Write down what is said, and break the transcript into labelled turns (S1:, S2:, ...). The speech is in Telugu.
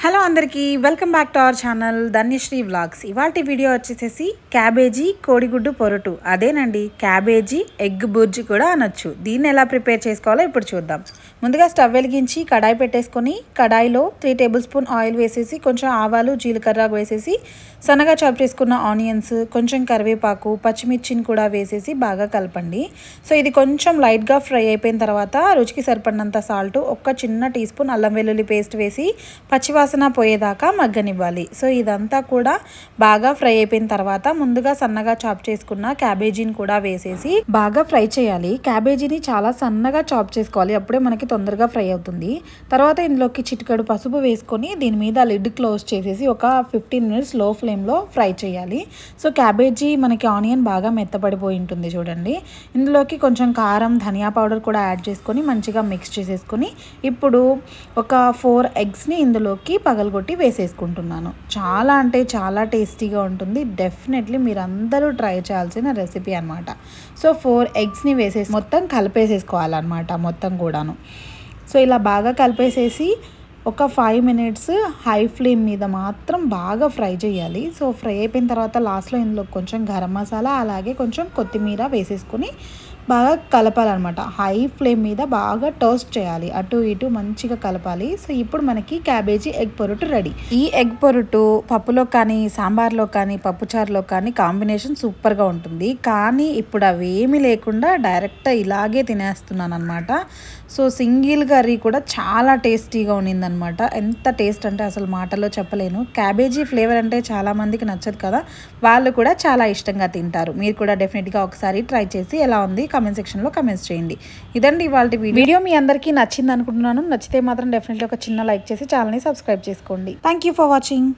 S1: హలో అందరికీ welcome back to our channel Dhanyasri vlogs. ఇవాల్టి వీడియో వచ్చేసేసి క్యాబేజీ కోడిగుడ్డు పొరటు, అదేనండి క్యాబేజీ ఎగ్ బుర్జీ కూడా అనొచ్చు. దీన్ని ఎలా ప్రిపేర్ చేసుకోవాలో ఇప్పుడు చూద్దాం. ముందుగా స్టవ్ వెలిగించి కడాయి పెట్టేసుకొని కడాయిలో 3 టేబుల్ స్పూన్ ఆయిల్ వేసేసి కొంచెం ఆవాలు జీలకర్ర వేసేసి సన్నగా చాప్ చేసుకున్న ఆనియన్స్, కొంచెం కరివేపాకు, పచ్చిమిర్చిని కూడా వేసేసి బాగా కలపండి. సో ఇది కొంచెం లైట్గా ఫ్రై అయిపోయిన తర్వాత రుచికి సరిపడినంత సాల్ట్, ఒక చిన్న టీ స్పూన్ అల్లం వెల్లుల్లి పేస్ట్ వేసి పచ్చివాసన పోయేదాకా మగ్గనివ్వాలి. సో ఇదంతా కూడా బాగా ఫ్రై అయిపోయిన తర్వాత ముందుగా సన్నగా చాప్ చేసుకున్న క్యాబేజీని కూడా వేసేసి బాగా ఫ్రై చేయాలి. క్యాబేజీని చాలా సన్నగా చాప్ చేసుకోవాలి, అప్పుడే మనకి తొందరగా ఫ్రై అవుతుంది. తర్వాత ఇందులోకి చిటికెడు పసుపు వేసుకొని దీని మీద లిడ్ క్లోజ్ చేసేసి ఒక 15 మినిట్స్ లో ఫ్లేమ్లో ఫ్రై చేయాలి. సో క్యాబేజీ మనకి ఆనియన్ బాగా మెత్తపడిపోయి ఉంటుంది చూడండి. ఇందులోకి కొంచెం కారం, ధనియా పౌడర్ కూడా యాడ్ చేసుకొని మంచిగా మిక్స్ చేసేసుకొని ఇప్పుడు ఒక 4 ఎగ్స్ని ఇందులోకి పగలగొట్టి వేసేసుకుంటున్నాను. చాలా అంటే చాలా టేస్టీగా ఉంటుంది. డెఫినెట్లీ మీరు అందరూ ట్రై చేయాల్సిన రెసిపీ అనమాట. సో 4 ఎగ్స్ని వేసేసి మొత్తం కలిపేసేసుకోవాలన్నమాట మొత్తం కూడాను. సో ఇలా బాగా కలిపేసేసి ఒక 5 మినిట్స్ హై ఫ్లేమ్ మీద మాత్రం బాగా ఫ్రై చేయాలి. సో ఫ్రై అయిపోయిన తర్వాత లాస్ట్లో ఇందులో కొంచెం గరం మసాలా అలాగే కొంచెం కొత్తిమీర వేసేసుకొని బాగా కలపాలన్నమాట. హై ఫ్లేమ్ మీద బాగా టోస్ట్ చేయాలి, అటు ఇటు మంచిగా కలపాలి. సో ఇప్పుడు మనకి క్యాబేజీ ఎగ్ పొరుటు రెడీ. ఈ ఎగ్ పొరుటు పప్పులో కానీ, సాంబార్లో కానీ, పప్పుచారులో కానీ కాంబినేషన్ సూపర్గా ఉంటుంది. కానీ ఇప్పుడు అవేమీ లేకుండా డైరెక్ట్ ఇలాగే తినేస్తున్నాను అనమాట. సో సింగిల్ కర్రీ కూడా చాలా టేస్టీగా ఉన్నిందనమాట. ఎంత టేస్ట్ అంటే అసలు మాటల్లో చెప్పలేను. క్యాబేజీ ఫ్లేవర్ అంటే చాలామందికి నచ్చదు కదా, వాళ్ళు కూడా చాలా ఇష్టంగా తింటారు. మీరు కూడా డెఫినెట్గా ఒకసారి ట్రై చేసి ఎలా ఉంది కామెంట్ సెక్షన్లో కామెంట్స్ చేయండి. ఇదండి ఇవాళ వీడియో. మీ అందరికీ నచ్చింది అనుకుంటున్నాను. నచ్చితే మాత్రం డెఫినెట్లీ ఒక చిన్న లైక్ చేసి ఛానల్ని సబ్స్క్రైబ్ చేసుకోండి. Thank you for watching.